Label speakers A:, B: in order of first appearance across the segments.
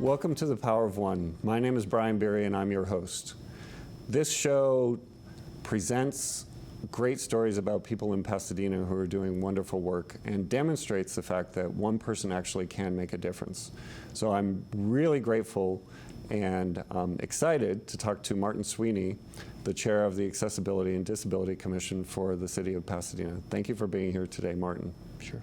A: Welcome to The Power of One. My name is Brian Beery and I'm your host. This show presents great stories about people in Pasadena who are doing wonderful work and demonstrates the fact that one person actually can make a difference. So I'm really grateful and excited to talk to Marty Sweeney, the chair of the Accessibility and Disability Commission for the City of Pasadena. Thank you for being here today, Martin.
B: Sure.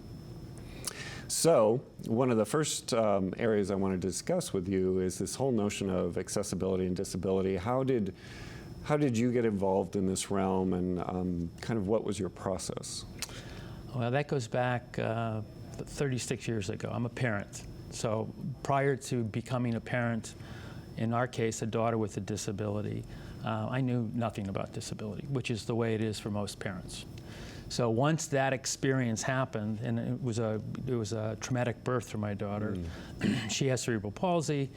A: So one of the first areas I want to discuss with you is this whole notion of accessibility and disability. How did you get involved in this realm, and kind of what was your process?
B: Well, that goes back 36 years ago. I'm a parent. So prior to becoming a parent, in our case, a daughter with a disability, I knew nothing about disability, which is the way it is for most parents. So once that experience happened, and it was a traumatic birth for my daughter. She has cerebral palsy.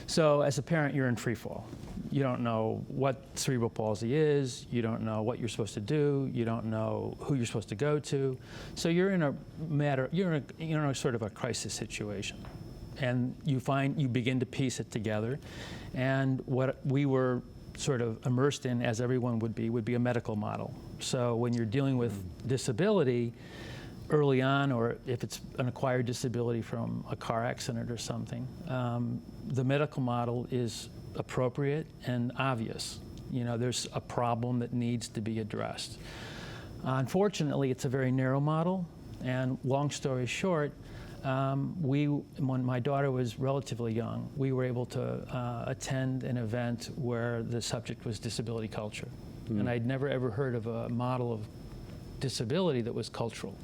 B: So as a parent, you're in free fall. You don't know what cerebral palsy is. You don't know what you're supposed to do. You don't know who you're supposed to go to. So you're in a sort of a crisis situation. And you begin to piece it together. And what we were sort of immersed in, as everyone would be a medical model. So when you're dealing with disability early on, or if it's an acquired disability from a car accident or something, the medical model is appropriate and obvious. You know, there's a problem that needs to be addressed. Unfortunately, it's a very narrow model, and long story short, when my daughter was relatively young, we were able to attend an event where the subject was disability culture. And I'd never ever heard of a model of disability that was cultural.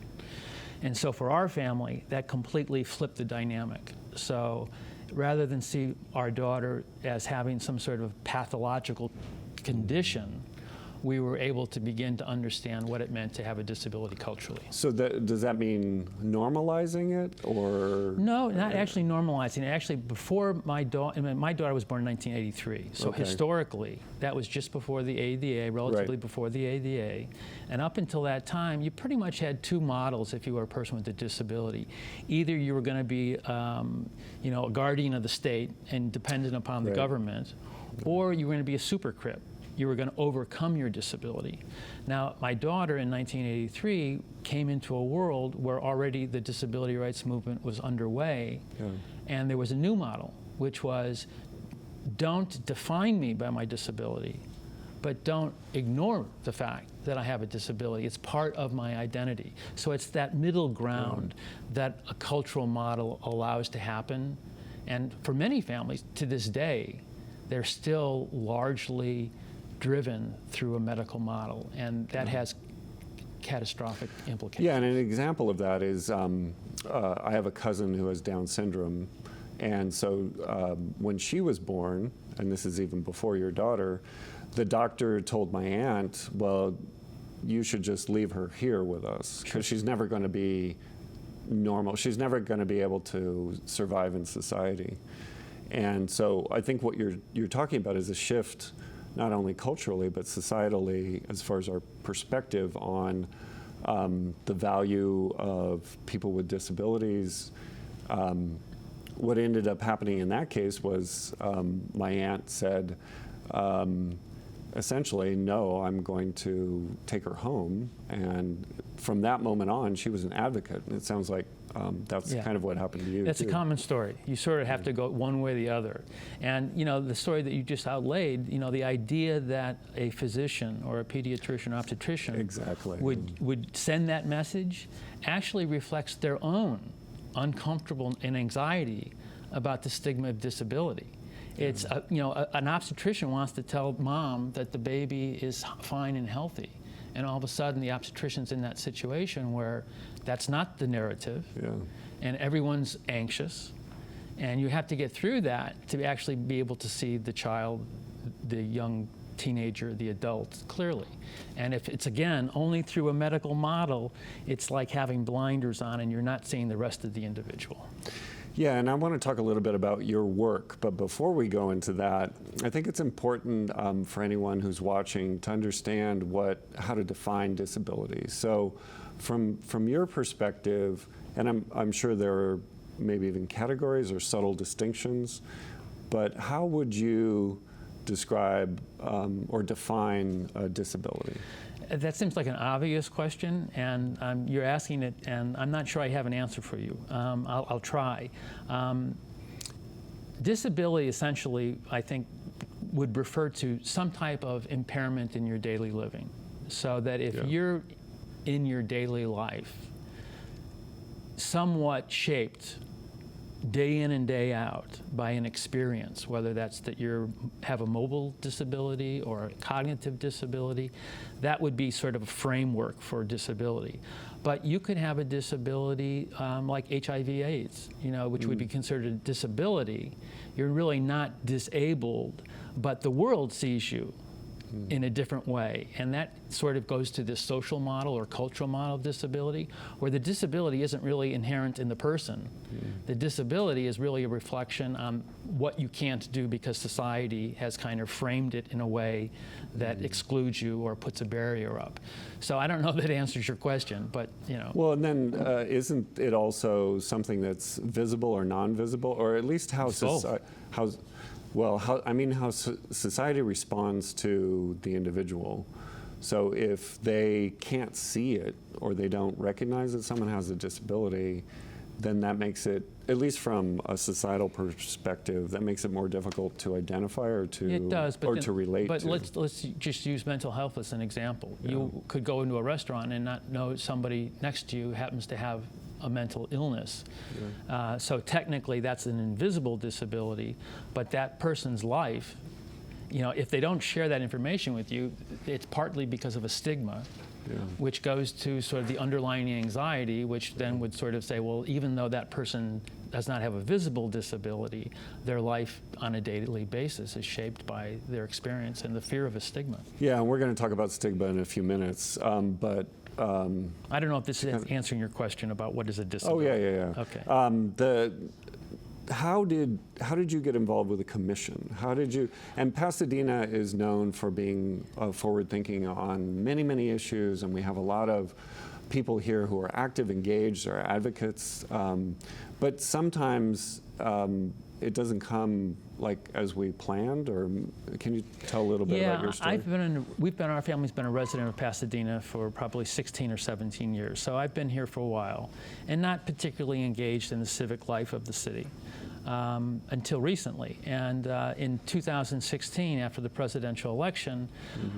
B: And so for our family, that completely flipped the dynamic. So rather than see our daughter as having some sort of pathological condition, we were able to begin to understand what it meant to have a disability culturally. So
A: does that mean normalizing it, or?
B: No, not actually normalizing it. Actually, before my daughter was born in 1983. So historically, that was just before the ADA, relatively before the ADA. And up until that time, you pretty much had two models if you were a person with a disability. Either you were going to be, a guardian of the state and dependent upon the government, or you were going to be a super crip. You were going to overcome your disability. Now, my daughter in 1983 came into a world where already the disability rights movement was underway, and there was a new model, which was, don't define me by my disability, but don't ignore the fact that I have a disability. It's part of my identity. So it's that middle ground that a cultural model allows to happen. And for many families, to this day, they're still largely driven through a medical model, and that has catastrophic implications.
A: Yeah, and an example of that is I have a cousin who has Down syndrome, and so when she was born, and this is even before your daughter, the doctor told my aunt, well, you should just leave her here with us, because she's never going to be normal. She's never going to be able to survive in society. And so I think what you're talking about is a shift, not only culturally, but societally, as far as our perspective on the value of people with disabilities. What ended up happening in that case was my aunt said, essentially, no, I'm going to take her home. And from that moment on, she was an advocate. And it sounds like that's kind of what happened to you.
B: That's a common story. You sort of have to go one way or the other. And the story that you just outlaid, the idea that a physician or a pediatrician or obstetrician would send that message actually reflects their own uncomfortable and anxiety about the stigma of disability. It's an obstetrician wants to tell mom that the baby is fine and healthy, and all of a sudden the obstetrician's in that situation where that's not the narrative, and everyone's anxious, and you have to get through that to actually be able to see the child, the young teenager, the adult clearly. And if it's, again, only through a medical model, it's like having blinders on and you're not seeing the rest of the individual.
A: Yeah, and I want to talk a little bit about your work, but before we go into that, I think it's important for anyone who's watching to understand how to define disability. So from your perspective, and I'm sure there are maybe even categories or subtle distinctions, but how would you describe or define a disability?
B: That seems like an obvious question, and you're asking it, and I'm not sure I have an answer for you. I'll try. Disability essentially, I think, would refer to some type of impairment in your daily living. So that if you're in your daily life somewhat shaped day in and day out by an experience, whether that's that you have a mobile disability or a cognitive disability, that would be sort of a framework for disability. But you could have a disability like HIV/AIDS, which would be considered a disability. You're really not disabled, but the world sees you in a different way. And that sort of goes to this social model or cultural model of disability, where the disability isn't really inherent in the person. The disability is really a reflection on what you can't do because society has kind of framed it in a way that excludes you or puts a barrier up. So I don't know if that answers your question, but
A: Well, and then isn't it also something that's visible or non-visible, or at least how how society responds to the individual. So if they can't see it or they don't recognize that someone has a disability, then that makes it, at least from a societal perspective, that makes it more difficult to identify or to to relate to.
B: But let's just use mental health as an example. Yeah. You could go into a restaurant and not know somebody next to you happens to have a mental illness. Yeah. So technically that's an invisible disability, but that person's life, if they don't share that information with you, it's partly because of a stigma. Yeah. Which goes to sort of the underlying anxiety, which then would sort of say, well, even though that person does not have a visible disability, their life on a daily basis is shaped by their experience and the fear of a stigma. Yeah,
A: and we're going to talk about stigma in a few minutes, but
B: I don't know if this is answering your question about what is a disability.
A: Oh, yeah.
B: Okay.
A: How did you get involved with the commission? How did you? And Pasadena is known for being forward-thinking on many, many issues, and we have a lot of people here who are active, engaged, are advocates. But sometimes it doesn't come like as we planned. Or can you tell a little bit about your story?
B: Our family's been a resident of Pasadena for probably 16 or 17 years. So I've been here for a while, and not particularly engaged in the civic life of the city. Until recently. And in 2016, after the presidential election,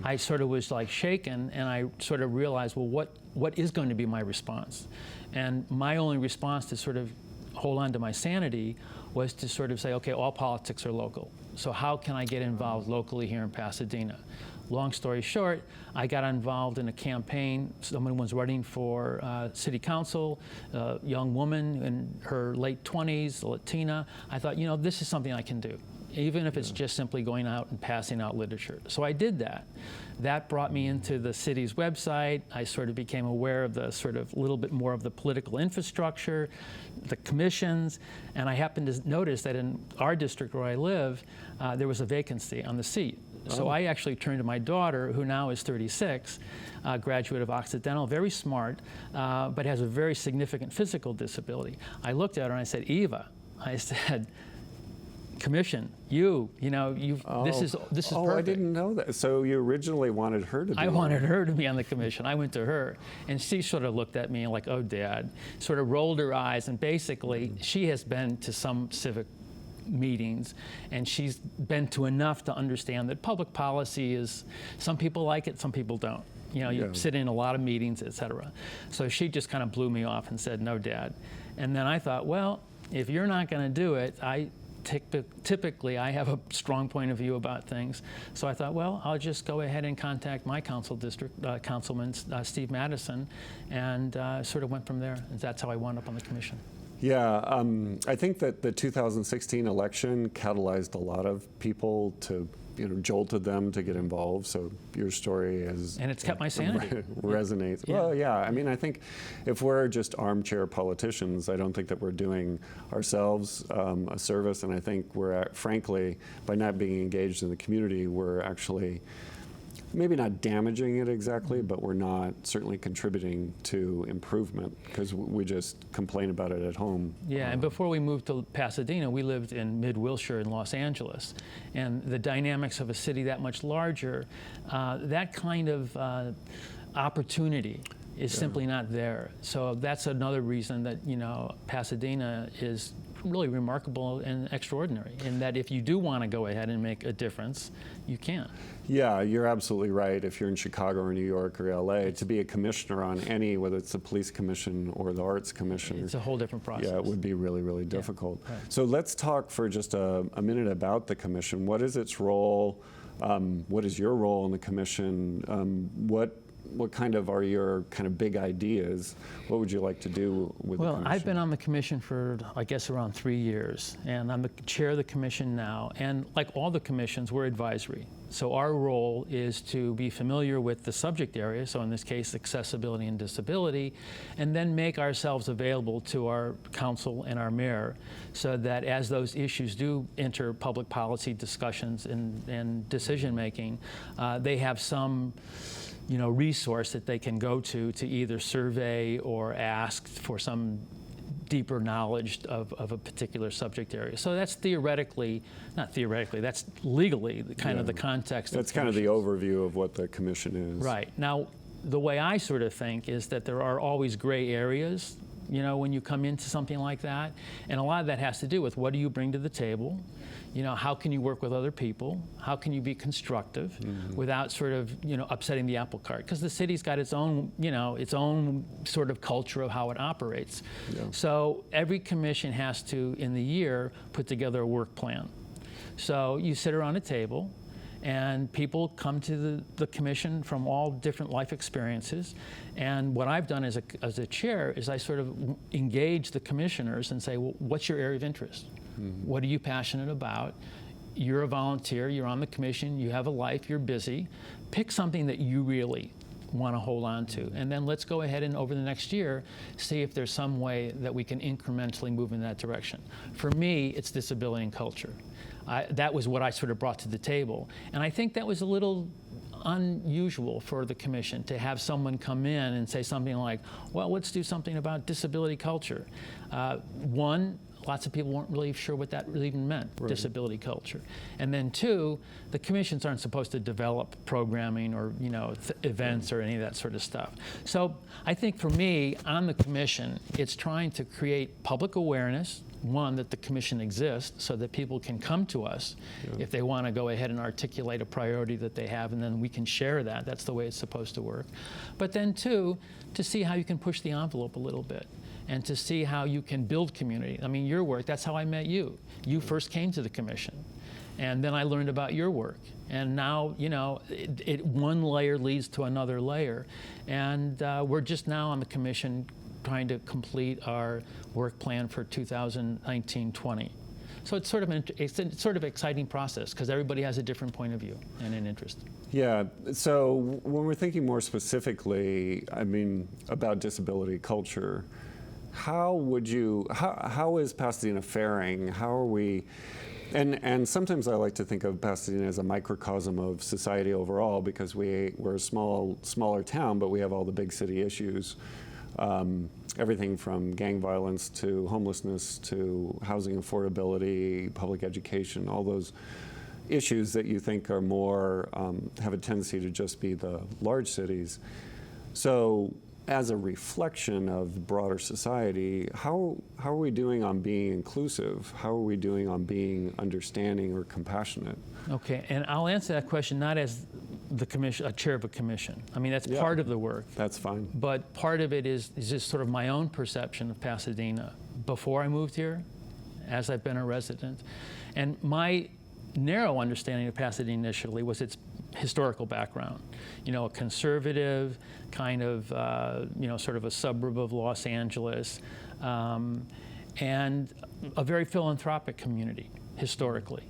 B: I sort of was like shaken, and I sort of realized, well, what is going to be my response? And my only response to sort of hold on to my sanity was to sort of say, okay, all politics are local. So how can I get involved locally here in Pasadena? Long story short, I got involved in a campaign. Someone was running for city council, a young woman in her late 20s, Latina. I thought, this is something I can do, even if it's just simply going out and passing out literature. So I did that. That brought me into the city's website. I sort of became aware of the sort of little bit more of the political infrastructure, the commissions, and I happened to notice that in our district where I live, there was a vacancy on the seat. So I actually turned to my daughter, who now is 36, graduate of Occidental, very smart, but has a very significant physical disability. I looked at her and I said, Eva, I said, commission, this is perfect.
A: I didn't know that. So you originally wanted her to be
B: I wanted her to be on the commission. I went to her, and she sort of looked at me like, oh, Dad, sort of rolled her eyes, and basically she has been to some civic meetings, and she's been to enough to understand that public policy is, some people like it, some people don't. You sit in a lot of meetings, et cetera. So she just kind of blew me off and said, no, Dad. And then I thought, well, if you're not going to do it, typically I have a strong point of view about things. So I thought, well, I'll just go ahead and contact my councilman, Steve Madison, and sort of went from there. And that's how I wound up on the commission.
A: Yeah, I think that the 2016 election catalyzed a lot of people to, jolted them to get involved. So your story is...
B: And it's kept my sanity.
A: Resonates. Yeah. Well, yeah, I mean, I think if we're just armchair politicians, I don't think that we're doing ourselves a service. And I think we're, frankly, by not being engaged in the community, we're actually maybe not damaging it exactly, but we're not certainly contributing to improvement because we just complain about it at home.
B: Yeah, and before we moved to Pasadena, we lived in mid-Wilshire in Los Angeles. And the dynamics of a city that much larger, that kind of opportunity is simply not there. So that's another reason that, Pasadena is really remarkable and extraordinary in that if you do want to go ahead and make a difference, you can.
A: Yeah, you're absolutely right. If you're in Chicago or New York or LA, to be a commissioner on any, whether it's the police commission or the arts commission,
B: It's a whole different process.
A: yeah, it would be really, really difficult.
B: Yeah, right.
A: So let's talk for just a minute about the commission. What is its role? What is your role in the commission? What kind of are your kind of big ideas? What would you like to do with the commission?
B: Well, I've been on the commission for, I guess, around 3 years, and I'm the chair of the commission now. And like all the commissions, we're advisory. So our role is to be familiar with the subject area, so in this case, accessibility and disability, and then make ourselves available to our council and our mayor so that as those issues do enter public policy discussions and decision-making, they have some resource that they can go to either survey or ask for some deeper knowledge of a particular subject area. So that's not theoretically, that's legally kind of the context.
A: That's kind of the overview of what the commission is.
B: Right. Now, the way I sort of think is that there are always gray areas, when you come into something like that. And a lot of that has to do with what do you bring to the table? How can you work with other people? How can you be constructive without sort of, upsetting the apple cart? Because the city's got its own, its own sort of culture of how it operates.
A: Yeah.
B: So every commission has to, in the year, put together a work plan. So you sit around a table, and people come to the commission from all different life experiences. And what I've done as a chair is I sort of engage the commissioners and say, well, what's your area of interest? What are you passionate about? You're a volunteer, you're on the commission, you have a life, you're busy. Pick something that you really want to hold on to. And then let's go ahead and over the next year, see if there's some way that we can incrementally move in that direction. For me, it's disability and culture. That was what I sort of brought to the table. And I think that was a little unusual for the commission to have someone come in and say something like, well, let's do something about disability culture. One, lots of people weren't really sure what that really even meant, right. Disability culture. And then two, the commissions aren't supposed to develop programming or events or any of that sort of stuff. So I think for me, on the commission, it's trying to create public awareness, one, that the commission exists so that people can come to us if they want to go ahead and articulate a priority that they have, and then we can share that. That's the way it's supposed to work. But then two, to see how you can push the envelope a little bit and to see how you can build community. I mean, your work, that's how I met you. You first came to the commission. And then I learned about your work. And now, one layer leads to another layer. And we're just now on the commission trying to complete our work plan for 2019-20. So it's sort of an exciting process because everybody has a different point of view and an interest.
A: Yeah, so when we're thinking more specifically, about disability culture, how is Pasadena faring? How are we, and sometimes I like to think of Pasadena as a microcosm of society overall because we're a smaller town, but we have all the big city issues. Everything from gang violence to homelessness to housing affordability, public education, all those issues that you think are more, have a tendency to just be the large cities. So as a reflection of broader society, how are we doing on being inclusive? How are we doing on being understanding or compassionate?
B: Okay, and I'll answer that question not as the commission, a chair of a commission. That's part of the work.
A: That's fine.
B: But part of it is just sort of my own perception of Pasadena before I moved here, as I've been a resident. And my narrow understanding of Pasadena initially was its historical background. A conservative kind of, sort of a suburb of Los Angeles, and a very philanthropic community historically.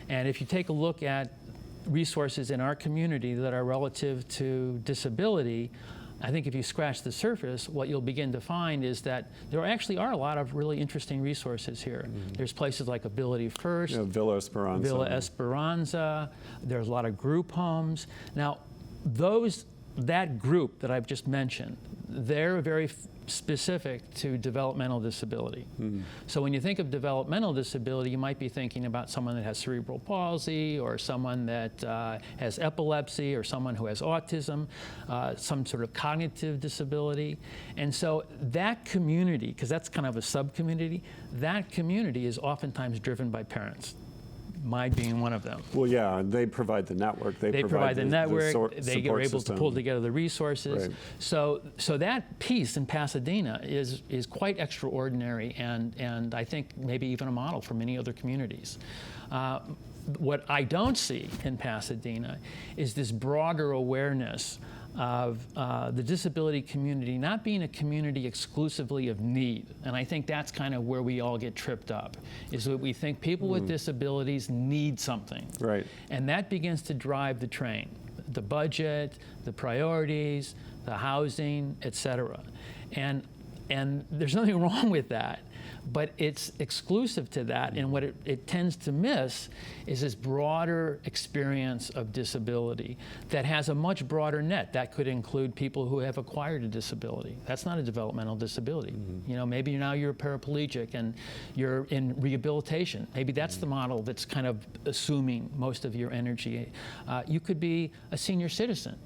B: And if you take a look at resources in our community that are relative to disability, I think if you scratch the surface, what you'll begin to find is that there actually are a lot of really interesting resources here. There's places like Ability First,
A: Villa Esperanza.
B: There's a lot of group homes. Now, that group that I've just mentioned, they're very specific to developmental disability. So when you think of developmental disability, you might be thinking about someone that has cerebral palsy, or someone that has epilepsy, or someone who has autism, some sort of cognitive disability. And so that community, because that's kind of a sub-community, that community is oftentimes driven by parents. My being one of them.
A: Well, yeah, they provide the network. They
B: provide the network. They are able
A: system.
B: to pull together the resources.
A: Right.
B: So that piece in Pasadena is quite extraordinary, and I think maybe even a model for many other communities. What I don't see in Pasadena is this broader awareness of the disability community not being a community exclusively of need. And I think that's kind of where we all get tripped up, is that we think people with disabilities need something.
A: Right.
B: And that begins to drive the train, the budget, the priorities, the housing, et cetera. And there's nothing wrong with that, but it's exclusive to that, and what it tends to miss is this broader experience of disability that has a much broader net. That could include people who have acquired a disability. That's not a developmental disability. You know, maybe now you're a paraplegic and you're in rehabilitation. Maybe that's the model that's kind of assuming most of your energy. You could be a senior citizen,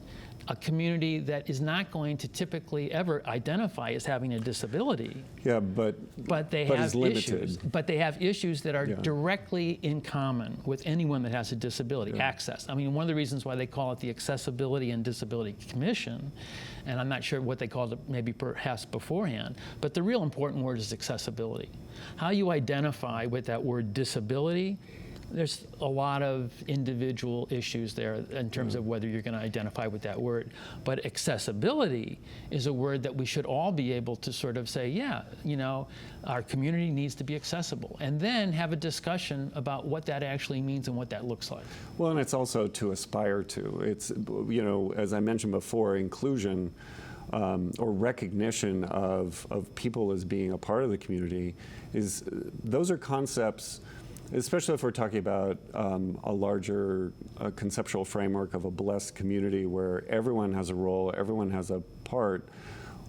B: a community that is not going to typically ever identify as having a disability.
A: Yeah, but
B: they have
A: limited.
B: issues. But they have issues that are directly in common with anyone that has a disability. Access. I mean, one of the reasons why they call it the Accessibility and Disability Commission, and I'm not sure what they called it maybe perhaps beforehand, but the real important word is accessibility. How you identify with that word disability, there's a lot of individual issues there in terms of whether you're going to identify with that word. But accessibility is a word that we should all be able to sort of say, yeah, you know, our community needs to be accessible. And then have a discussion about what that actually means and what that looks like.
A: Well, and it's also to aspire to. It's, you know, as I mentioned before, inclusion or recognition of people as being a part of the community those are concepts, especially if we're talking about a larger conceptual framework of a blessed community where everyone has a role, everyone has a part.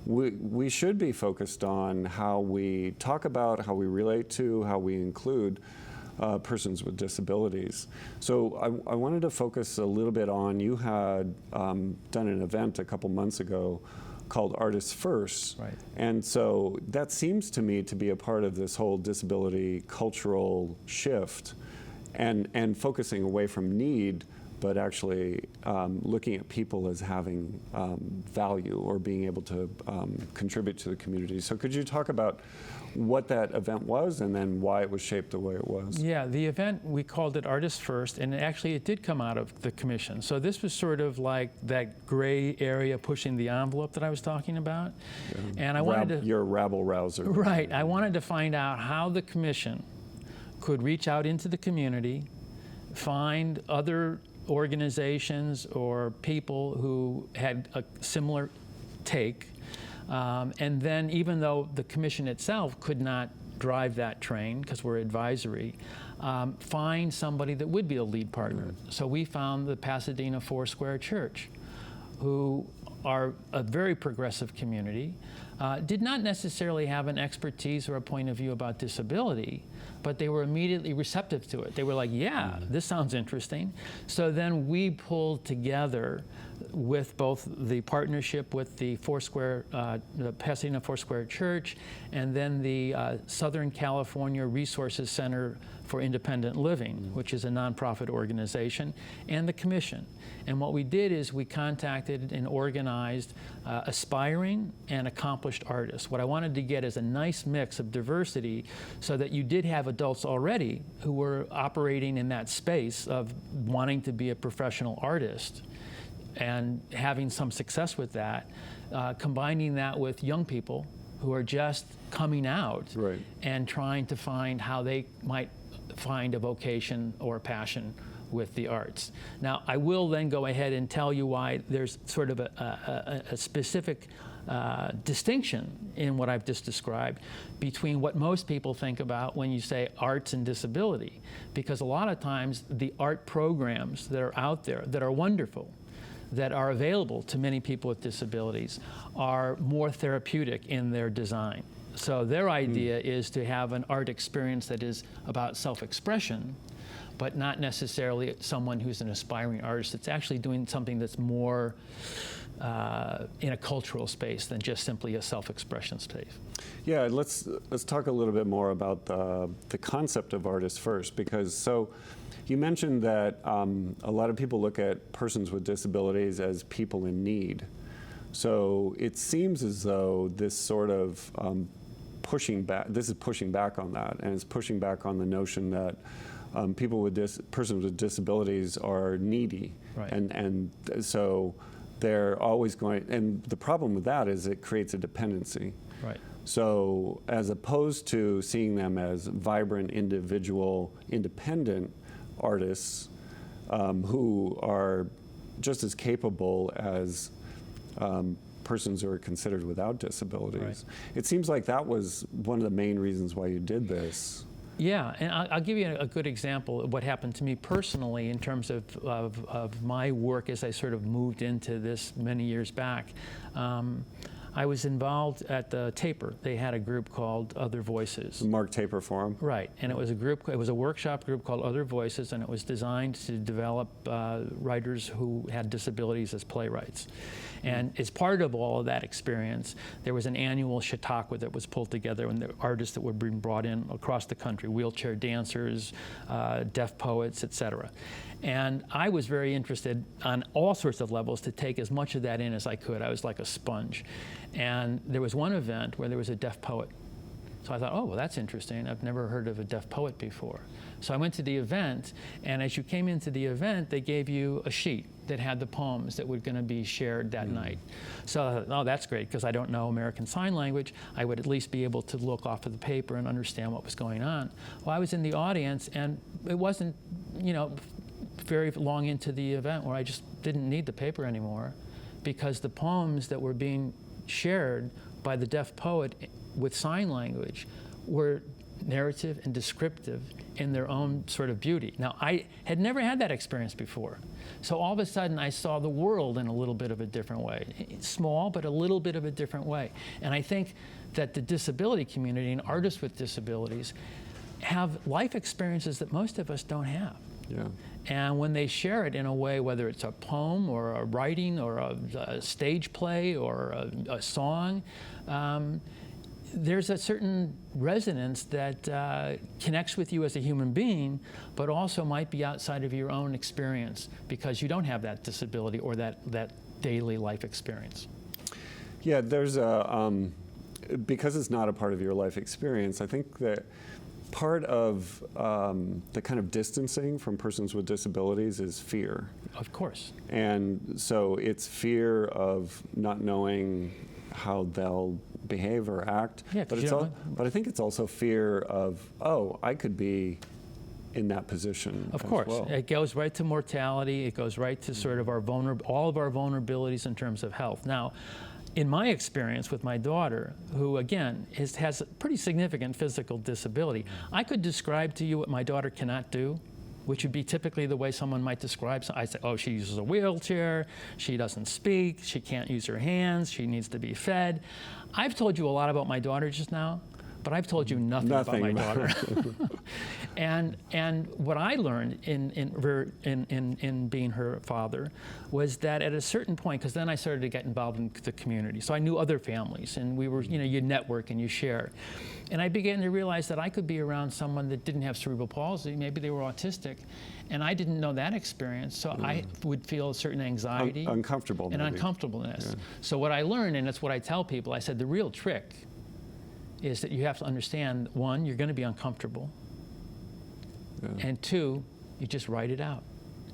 A: We should be focused on how we talk about, how we relate to, how we include persons with disabilities. So I wanted to focus a little bit on, you had done an event a couple months ago called Artists First.
B: Right.
A: And so that seems to me to be a part of this whole disability cultural shift and focusing away from need, but actually looking at people as having value or being able to contribute to the community. So could you talk about what that event was and then why it was shaped the way it was?
B: Yeah, the event, we called it Artists First, and actually it did come out of the commission. So this was sort of like that gray area pushing the envelope that I was talking about. And I wanted to...
A: You're a rabble rouser.
B: Right. I wanted to find out how the commission could reach out into the community, find other organizations or people who had a similar take, and then even though the commission itself could not drive that train because we're advisory, find somebody that would be a lead partner. So we found the Pasadena Foursquare Church, who are a very progressive community, did not necessarily have an expertise or a point of view about disability, but they were immediately receptive to it. They were like, yeah, this sounds interesting. So then we pulled together with both the partnership with the Foursquare, the Pasadena Foursquare Church, and then the Southern California Resources Center for Independent Living, which is a nonprofit organization, and the commission. And what we did is we contacted and organized aspiring and accomplished artists. What I wanted to get is a nice mix of diversity so that you did have adults already who were operating in that space of wanting to be a professional artist and having some success with that, combining that with young people who are just coming out and trying to find how they might find a vocation or a passion with the arts. Now, I will then go ahead and tell you why there's sort of a specific distinction in what I've just described between what most people think about when you say arts and disability. Because a lot of times the art programs that are out there that are wonderful, that are available to many people with disabilities are more therapeutic in their design. So their idea is to have an art experience that is about self-expression, but not necessarily someone who's an aspiring artist that's actually doing something that's more in a cultural space than just simply a self-expression space.
A: Yeah, let's talk a little bit more about the concept of artists first, because so you mentioned that a lot of people look at persons with disabilities as people in need. So it seems as though this sort of this is pushing back on that, and it's pushing back on the notion that persons with disabilities are needy,
B: Right.
A: and so they're always going. And the problem with that is it creates a dependency.
B: Right.
A: So as opposed to seeing them as vibrant, individual, independent artists who are just as capable as persons who are considered without disabilities.
B: Right.
A: It seems like that was one of the main reasons why you did this.
B: Yeah, and I'll give you a good example of what happened to me personally in terms of my work as I sort of moved into this many years back. I was involved at the Taper. They had a group called Other Voices.
A: The Mark Taper Forum.
B: Right, and it was a workshop group called Other Voices, and it was designed to develop writers who had disabilities as playwrights. And as part of all of that experience, there was an annual Chautauqua that was pulled together, and the artists that were being brought in across the country, wheelchair dancers, deaf poets, etc. And I was very interested on all sorts of levels to take as much of that in as I could. I was like a sponge. And there was one event where there was a deaf poet. So I thought, oh, well, that's interesting. I've never heard of a deaf poet before. So I went to the event, and as you came into the event, they gave you a sheet that had the poems that were going to be shared that night. So I thought, oh, that's great, because I don't know American Sign Language. I would at least be able to look off of the paper and understand what was going on. Well, I was in the audience, and it wasn't, very long into the event where I just didn't need the paper anymore, because the poems that were being shared by the deaf poet with sign language were narrative and descriptive in their own sort of beauty. Now, I had never had that experience before. So all of a sudden, I saw the world in a little bit of a different way. Small, but a little bit of a different way. And I think that the disability community and artists with disabilities have life experiences that most of us don't have.
A: Yeah.
B: And when they share it in a way, whether it's a poem or a writing or a stage play or a song, there's a certain resonance that connects with you as a human being, but also might be outside of your own experience because you don't have that disability or that daily life experience.
A: Yeah, there's because it's not a part of your life experience, I think that part of the kind of distancing from persons with disabilities is fear.
B: Of course.
A: And so it's fear of not knowing how they'll behave or act.
B: Yeah,
A: but but I think it's also fear of, oh, I could be in that position.
B: Of
A: as
B: course.
A: well.
B: It goes right to mortality. It goes right to sort of all of our vulnerabilities in terms of health. Now, in my experience with my daughter, who again has a pretty significant physical disability, I could describe to you what my daughter cannot do, which would be typically the way someone might describe. I say, oh, she uses a wheelchair, she doesn't speak, she can't use her hands, she needs to be fed. I've told you a lot about my daughter just now, but I've told you nothing about my daughter. And what I learned in being her father was that at a certain point, because then I started to get involved in the community, so I knew other families, and we were, you network and you share. And I began to realize that I could be around someone that didn't have cerebral palsy, maybe they were autistic, and I didn't know that experience, so I would feel a certain anxiety.
A: Uncomfortable.
B: And
A: maybe.
B: uncomfortableness.
A: Yeah.
B: So what I learned, and that's what I tell people, I said the real trick is that you have to understand, one, you're going to be uncomfortable, and two, you just write it out.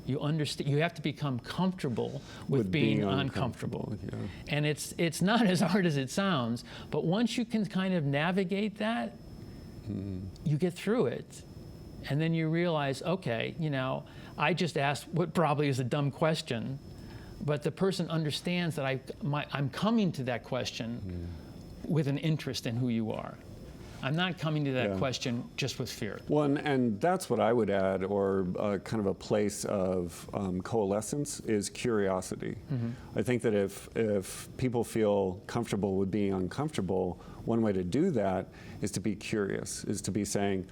B: You understand. You have to become comfortable with being uncomfortable.
A: Yeah.
B: And it's not as hard as it sounds, but once you can kind of navigate that, you get through it, and then you realize, okay, I just asked what probably is a dumb question, but the person understands that I'm coming to that question with an interest in who you are. I'm not coming to that
A: Yeah.
B: question just with fear.
A: Well, and that's what I would add, or kind of a place of coalescence, is curiosity. I think that if people feel comfortable with being uncomfortable, one way to do that is to be curious, is to be saying,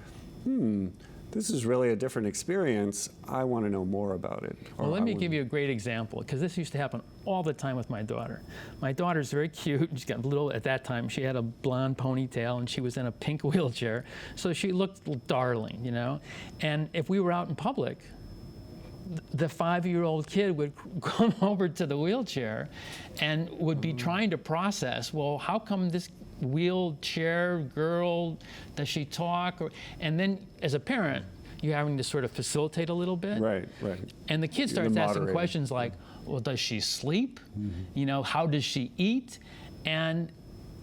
A: this is really a different experience. I want to know more about it.
B: Well, let me give you a great example, because this used to happen all the time with my daughter. My daughter's very cute. She's got a little, at that time, she had a blonde ponytail, and she was in a pink wheelchair. So she looked darling, you know? And if we were out in public, the 5-year-old kid would come over to the wheelchair and would be trying to process, well, how come this wheelchair girl, does she talk? And then as a parent, you're having to sort of facilitate a little bit.
A: Right.
B: And the kid starts asking questions like, well, does she sleep? You know, how does she eat? And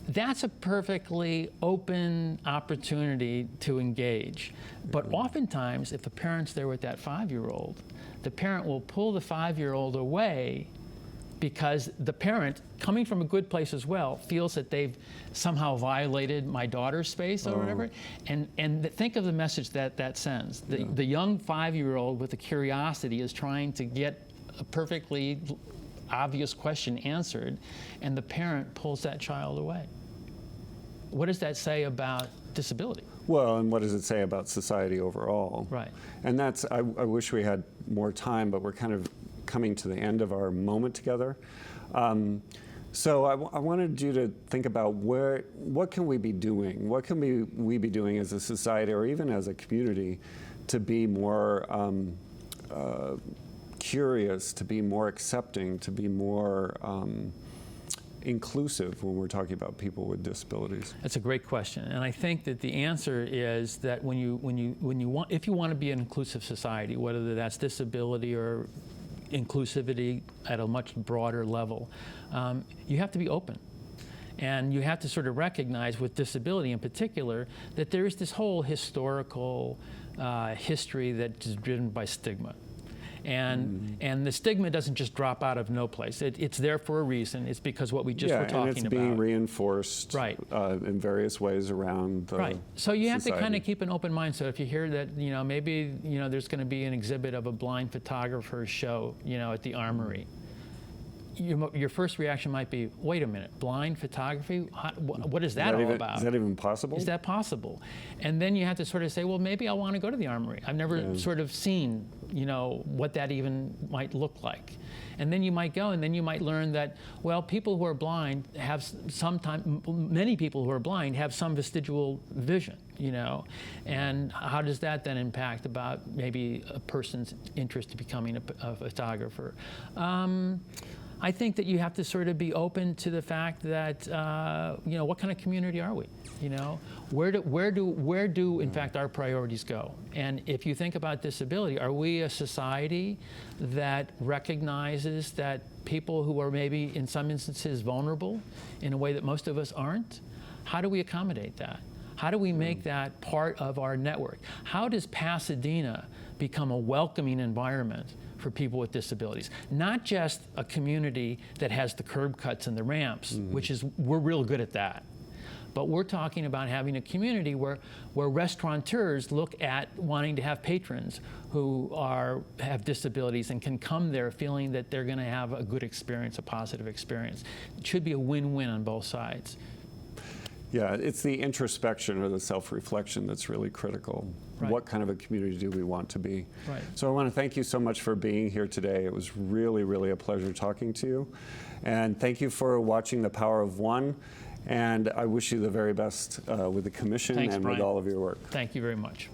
B: that's a perfectly open opportunity to engage. But oftentimes, if a parent's there with that 5-year-old, the parent will pull the 5-year-old away because the parent, coming from a good place as well, feels that they've somehow violated my daughter's space or whatever. And think of the message that sends. The young 5-year-old with the curiosity is trying to get a perfectly obvious question answered, and the parent pulls that child away. What does that say about disability?
A: Well, and what does it say about society overall?
B: Right.
A: And that's, I wish we had more time, but we're kind of coming to the end of our moment together. So I wanted you to think about what can we be doing? What can we be doing as a society or even as a community to be more curious, to be more accepting, to be more inclusive when we're talking about people with disabilities?
B: That's a great question, and I think that the answer is that if you want to be an inclusive society, whether that's disability or inclusivity at a much broader level, you have to be open. And you have to sort of recognize, with disability in particular, that there is this whole historical history that is driven by stigma. And the stigma doesn't just drop out of no place. It's there for a reason. It's because what we just were talking about.
A: And it's being reinforced in various ways around the
B: So you have to
A: society.
B: kind of keep an open mind. So if you hear that, maybe, there's going to be an exhibit of a blind photographer's show, at the Armory, your first reaction might be, wait a minute, blind photography? What is that all about?
A: Is that even possible?
B: Is that possible? And then you have to sort of say, well, maybe I want to go to the Armory. I've never sort of seen, what that even might look like. And then you might go, and then you might learn that, well, people who are blind have many people who are blind have some vestigial vision, and how does that then impact about maybe a person's interest in becoming a photographer? I think that you have to sort of be open to the fact that, what kind of community are we? Where do in fact our priorities go? And if you think about disability, are we a society that recognizes that people who are maybe in some instances vulnerable in a way that most of us aren't? How do we accommodate that? How do we make that part of our network? How does Pasadena become a welcoming environment for people with disabilities? Not just a community that has the curb cuts and the ramps, which is, we're real good at that. But we're talking about having a community where restaurateurs look at wanting to have patrons who have disabilities and can come there feeling that they're going to have a good experience, a positive experience. It should be a win-win on both sides.
A: Yeah, it's the introspection or the self-reflection that's really critical.
B: Right.
A: What kind of a community do we want to be?
B: Right.
A: So I want to thank you so much for being here today. It was really, really a pleasure talking to you. And thank you for watching The Power of One. And I wish you the very best with the commission.
B: Thanks,
A: and
B: Brian.
A: with all of your work.
B: Thank you very much.